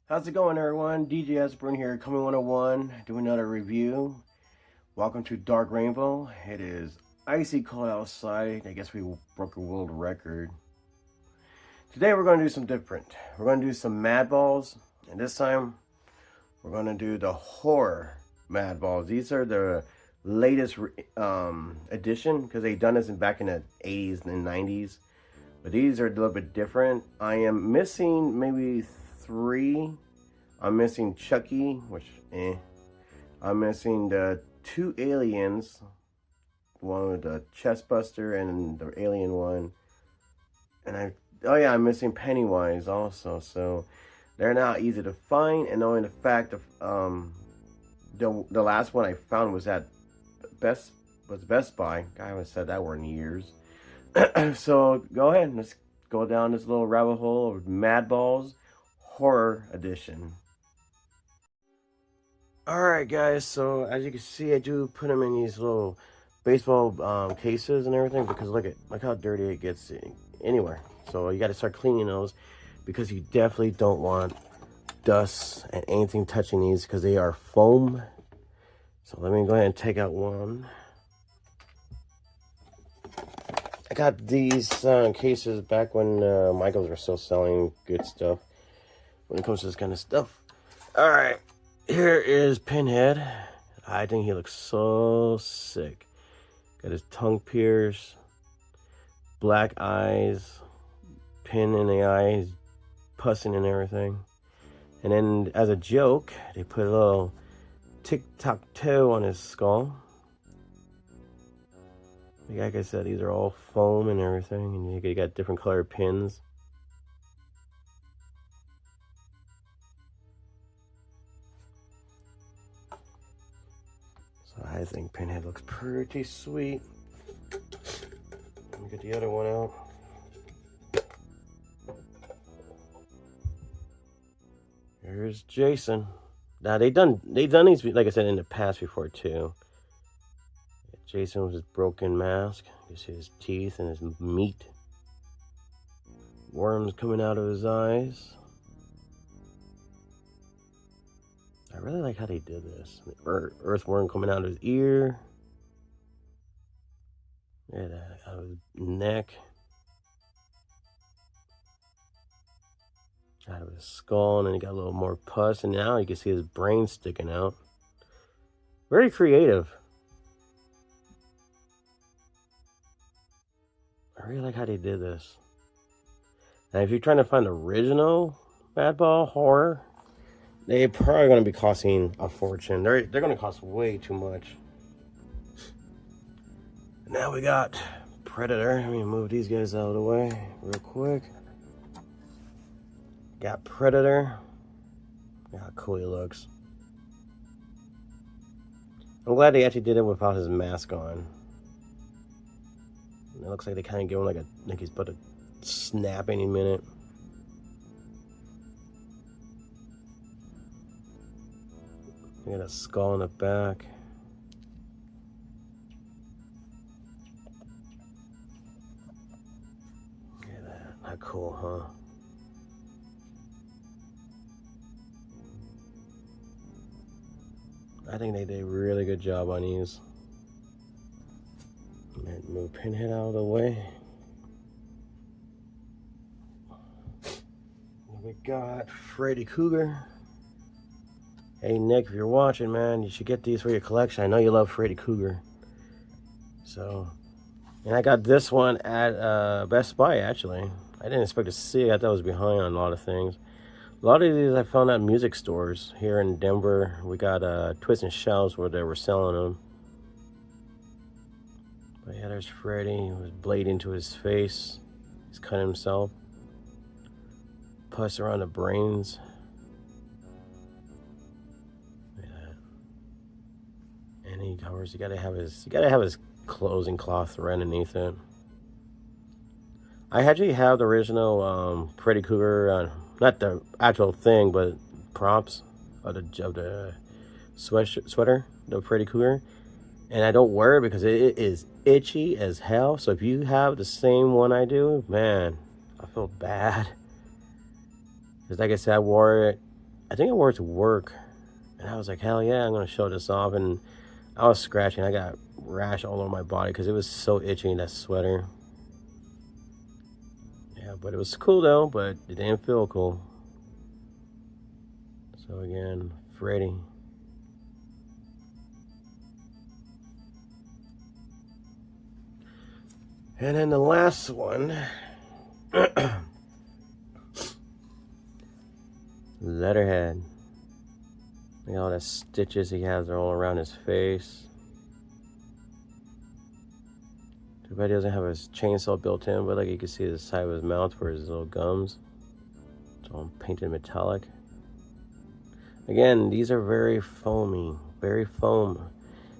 How's it going, everyone? DJ Esburn here, Coming 101, doing another review. Welcome to Dark Rainbow. It is icy cold outside. I guess we broke a world record. Today we're going to do some different. We're going to do some Madballs, and this time we're going to do the horror Madballs. These are the latest edition because they've done this back in the 80s and 90s. But these are a little bit different. I am missing maybe 3. I'm missing Chucky, which I'm missing the 2 aliens, one with the chest buster and the alien one. And I'm missing Pennywise also. So they're not easy to find. And knowing the fact of the last one I found was at Best Buy. I haven't said that word in years. So go ahead, let's go down this little rabbit hole of Madballs Horror Edition. Alright guys, so as you can see, I do put them in these little baseball cases and everything because look how dirty it gets anywhere. So you got to start cleaning those because you definitely don't want dust and anything touching these because they are foam. So let me go ahead and take out one. I got these cases back when Michaels were still selling good stuff when it comes to this kind of stuff. All right, here is Pinhead. I think he looks so sick. Got his tongue pierced, black eyes, pin in the eyes, pussing and everything. And then as a joke, they put a little tic-tac-toe on his skull. Like I said, these are all foam and everything, and you got different colored pins. So I think Pinhead looks pretty sweet. Let me get the other one out. Here's Jason. Now they done these, like I said, in the past before too. Jason with his broken mask. You see his teeth and his meat. Worms coming out of his eyes. I really like how they did this. Earthworm coming out of his ear. Yeah, out of his neck. Out of his skull, and then he got a little more pus, and now you can see his brain sticking out. Very creative. I really like how they did this. And if you're trying to find the original Madball horror, they're probably going to be costing a fortune. They're going to cost way too much. Now we got Predator. Let me move these guys out of the way real quick. Got Predator. Look how cool he looks. I'm glad they actually did it without his mask on. It looks like they kind of give him like he's about to snap any minute. We got a skull in the back. Look at that. How cool, huh? I think they did a really good job on these. Move Pinhead out of the way. We got Freddy Krueger. Hey Nick, if you're watching, man, you should get these for your collection. I know you love Freddy Krueger. So, and I got this one at Best Buy, actually. I didn't expect to see it. I thought it was behind on a lot of things. A lot of these I found at music stores here in Denver. We got Twist and Shouts where they were selling them. But yeah, there's Freddy. He was blade into his face. He's cut himself. Pus around the brains. Look at that. And he covers. You gotta have his closing cloth thread underneath it. I actually have the original Freddy Krueger, not the actual thing, but props of the sweater, the Freddy Krueger. And I don't wear it because it is itchy as hell. So if you have the same one I do, man, I feel bad. Because like I said, I wore it I think I wore it to work, and I was like, hell yeah, I'm gonna show this off. And I was scratching. I got rash all over my body because it was so itchy in that sweater. Yeah, but it was cool though, but it didn't feel cool. So again, Freddy. And then the last one, Letterhead. Look at all the stitches he has all around his face. Too bad he doesn't have his chainsaw built in, but like you can see the side of his mouth for his little gums. It's all painted metallic. Again, these are very foamy, very foam.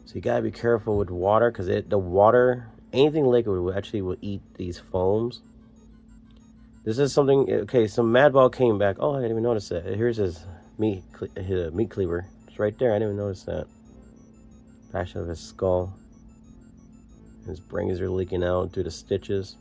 So you gotta be careful with water, because the water, anything liquid will eat these foams. This is something. Okay, so Madball came back. Oh, I didn't even notice that. Here's his meat cleaver. It's right there. I didn't even notice that. Fashion of his skull. His brains are leaking out due to stitches.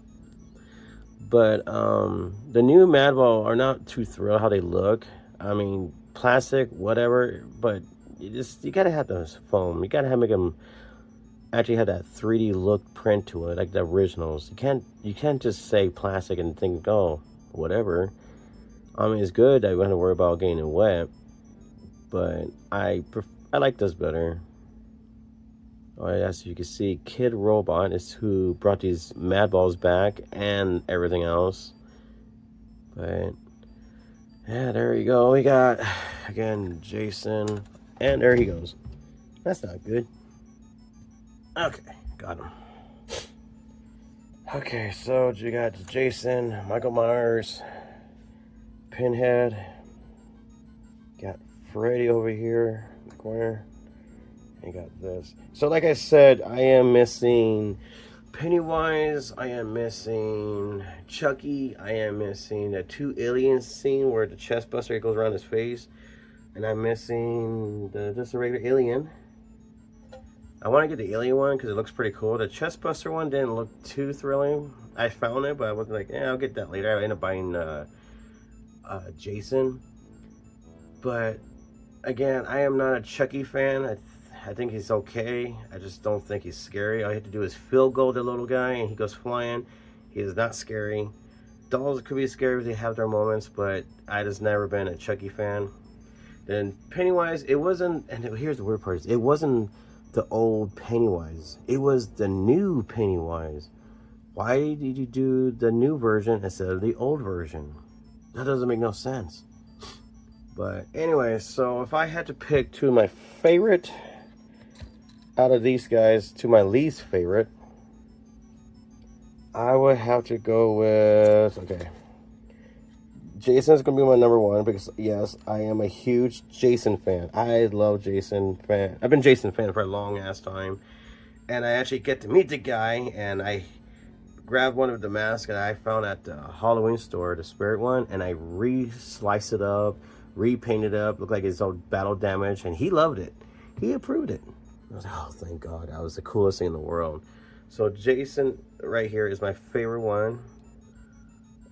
But the new Madball are not too thrilled how they look. I mean, plastic, whatever. But you gotta have those foam. You gotta make them actually have that 3D look print to it, like the originals. You can't just say plastic and think, oh, whatever. I mean, it's good that we don't have to worry about getting wet, but I like this better. Oh, as you can see, Kid Robot is who brought these Madballs back and everything else. But yeah, there you go. We got again Jason, and there he goes. That's not good. Okay, got him. Okay, so you got Jason, Michael Myers, Pinhead, got Freddy over here in the corner, and you got this. So like I said, I am missing Pennywise, I am missing Chucky, I am missing the 2 aliens scene where the chest buster goes around his face, and I'm missing just a regular alien. I want to get the alien one because it looks pretty cool. The chest buster one didn't look too thrilling. I found it, but I was like, yeah, I'll get that later. I ended up buying Jason. But again, I am not a Chucky fan. I think he's okay. I just don't think he's scary. All you have to do is field goal the little guy and he goes flying. He is not scary. Dolls could be scary if they have their moments, but I just never been a Chucky fan. Then Pennywise, it wasn't, and here's the weird part, it wasn't the old Pennywise. It was the new Pennywise. Why did you do the new version instead of the old version? That doesn't make no sense. But anyway, so if I had to pick 2 of my favorite out of these guys to my least favorite, I would have to go with, okay, Jason's gonna be my number 1 because yes, I am a huge Jason fan. I love Jason fan. I've been Jason fan for a long ass time, and I actually get to meet the guy, and I grabbed one of the masks that I found at the Halloween store, the spirit one, and I re-sliced it up, repainted it up, looked like it's all battle damage, and he loved it. He approved it. I was like, oh, thank God, that was the coolest thing in the world. So Jason right here is my favorite one.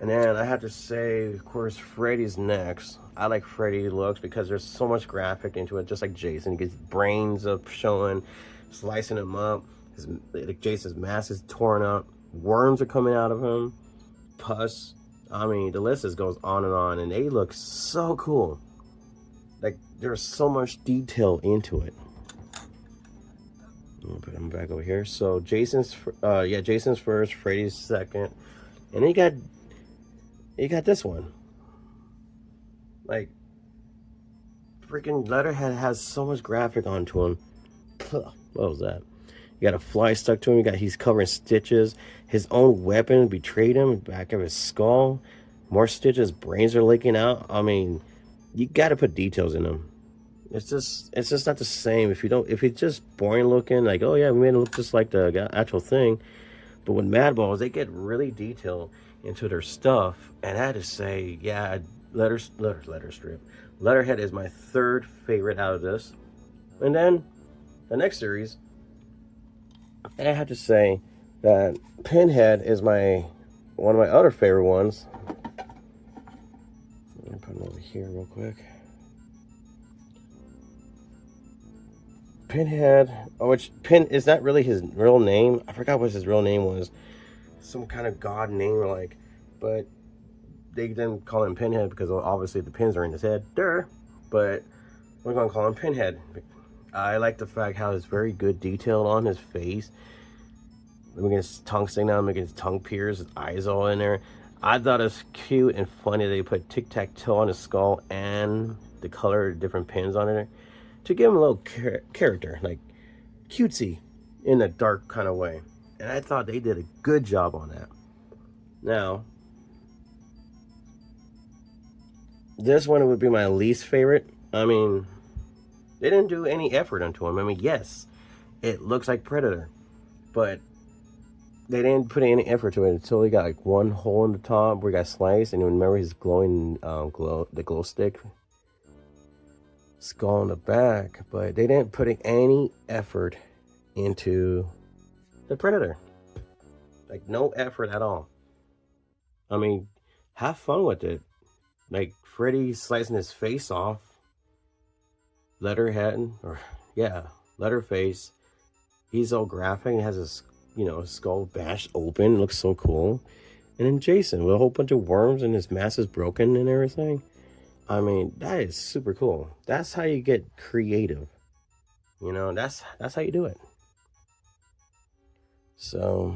And then I have to say, of course, Freddy's next. I like Freddy looks because there's so much graphic into it, just like Jason. He gets brains up showing, slicing him up. Jason's mask is torn up. Worms are coming out of him. Pus. I mean, the list just goes on, and they look so cool. Like, there's so much detail into it. I'm gonna put him back over here. So Jason's first, Freddy's second, and then you got this one. Like, freaking Letterhead has so much graphic onto him. What was that? You got a fly stuck to him. He's covered in stitches. His own weapon betrayed him. Back of his skull, more stitches. Brains are leaking out. I mean, you got to put details in him. It's just not the same. If it's just boring looking, like, oh yeah, we made it look just like the actual thing. But with Madballs, they get really detailed into their stuff, and I had to say, yeah, letter strip. Letterhead is my 3rd favorite out of this. And then the next series, and I have to say that Pinhead is one of my other favorite ones. Let me put him over here real quick. Pinhead, which Pin is not really his real name. I forgot what his real name was. Some kind of god name, like, but they didn't call him Pinhead because obviously the pins are in his head. But we're gonna call him Pinhead. I like the fact how it's very good detailed on his face. Making his tongue sticking out, making his tongue pierce, his eyes all in there. I thought it was cute and funny they put tic-tac-toe on his skull and the color different pins on it to give him a little character, like cutesy in a dark kind of way. And I thought they did a good job on that. Now, this one would be my least favorite. I mean, they didn't do any effort into him. I mean, yes, it looks like Predator, but they didn't put any effort to it until he got like one hole in the top where he got sliced, and you remember his glowing the glow stick skull in the back, but they didn't put any effort into the Predator. Like, no effort at all. I mean, have fun with it. Like, Freddy slicing his face off, Letterface. He's all graphic and has his, skull bashed open. It looks so cool. And then Jason with a whole bunch of worms and his mask is broken and everything. I mean, that is super cool. That's how you get creative. That's how you do it. So,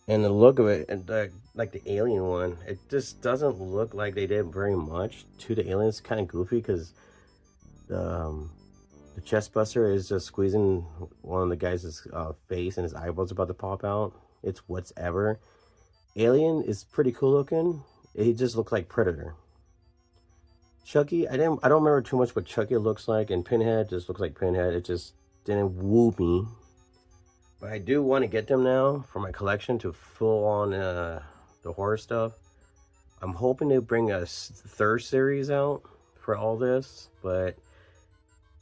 and the look of it, and like the alien one, it just doesn't look like they did very much to the aliens. Kind of goofy because the chest buster is just squeezing one of the guys' face and his eyeball's about to pop out. It's whatever. Alien is pretty cool looking. He just looks like Predator. Chucky, I don't remember too much what Chucky looks like, and Pinhead just looks like Pinhead. It just didn't woo me. But I do want to get them now for my collection to full on the horror stuff. I'm hoping to bring a third series out for all this, but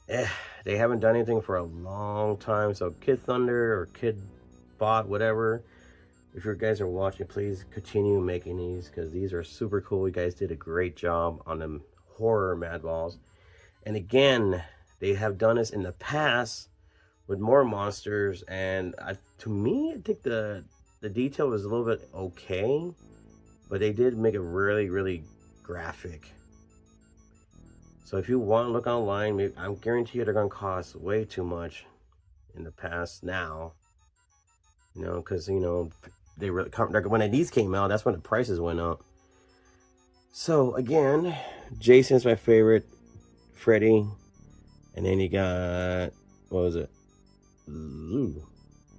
they haven't done anything for a long time. So Kid Thunder or Kid Bot, whatever, if you guys are watching, please continue making these because these are super cool. You guys did a great job on them horror Madballs. And again, they have done this in the past with more monsters, and to me, I think the detail was a little bit okay, but they did make it really, really graphic. So if you want to look online, maybe, I guarantee you they're going to cost way too much in the past now. Because, they really when these came out, that's when the prices went up. So again, Jason's my favorite, Freddy, and then you got, what was it? Ooh,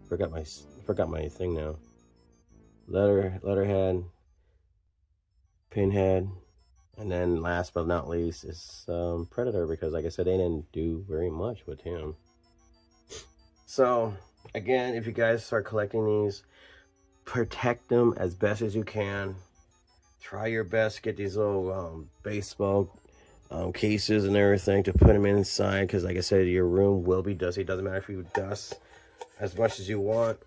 forgot my thing now. Letterhead, Pinhead, and then last but not least is Predator, because like I said, they didn't do very much with him. So again, if you guys start collecting these, protect them as best as you can. Try your best to get these little baseball cases and everything to put them inside, because like I said, your room will be dusty. It doesn't matter if you dust as much as you want,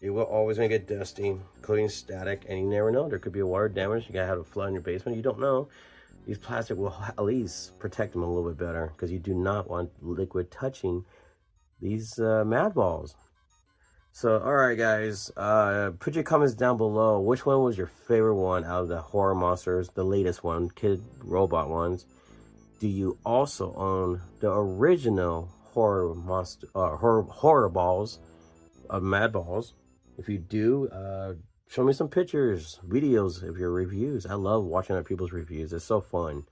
it will always make it dusty, including static. And you never know, there could be a water damage. You gotta have a flood in your basement. You don't know. These plastic will at least protect them a little bit better, because you do not want liquid touching these Madballs. So, alright guys, put your comments down below. Which one was your favorite one out of the horror monsters, the latest one, Kid Robot ones? Do you also own the original horror balls of Madballs? If you do, show me some pictures, videos of your reviews. I love watching other people's reviews. It's so fun.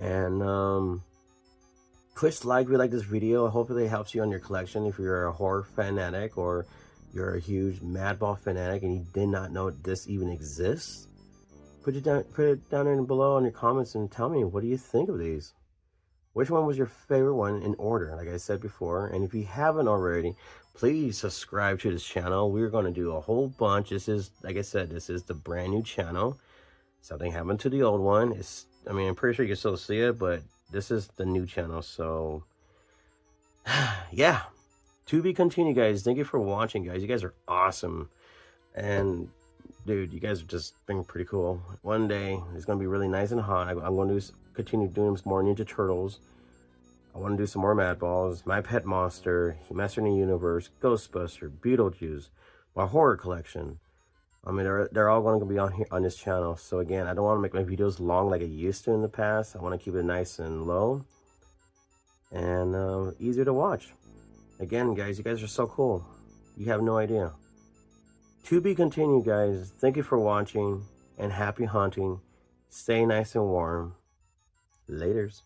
And push like if you like this video. Hopefully it helps you on your collection. If you're a horror fanatic or you're a huge Madball fanatic and you did not know this even exists, put it down there below in your comments and tell me, what do you think of these? Which one was your favorite one in order, like I said before? And if you haven't already, please subscribe to this channel. We're going to do a whole bunch. This is, like I said, this is the brand new channel. Something happened to the old one. I'm pretty sure you can still see it, but this is the new channel. So yeah, to be continued, guys. Thank you for watching, guys. You guys are awesome. And dude, you guys have just been pretty cool. One day it's gonna be really nice and hot. I'm going to continue doing some more Ninja Turtles. I want to do some more Madballs, My Pet Monster, Master in the Universe, Ghostbuster, Beetlejuice, my horror collection. I mean, they're all going to be on here on this channel. So again, I don't want to make my videos long like I used to in the past. I want to keep it nice and low and easier to watch. Again, guys, you guys are so cool. You have no idea. To be continued, guys. Thank you for watching and happy hunting. Stay nice and warm. Laters.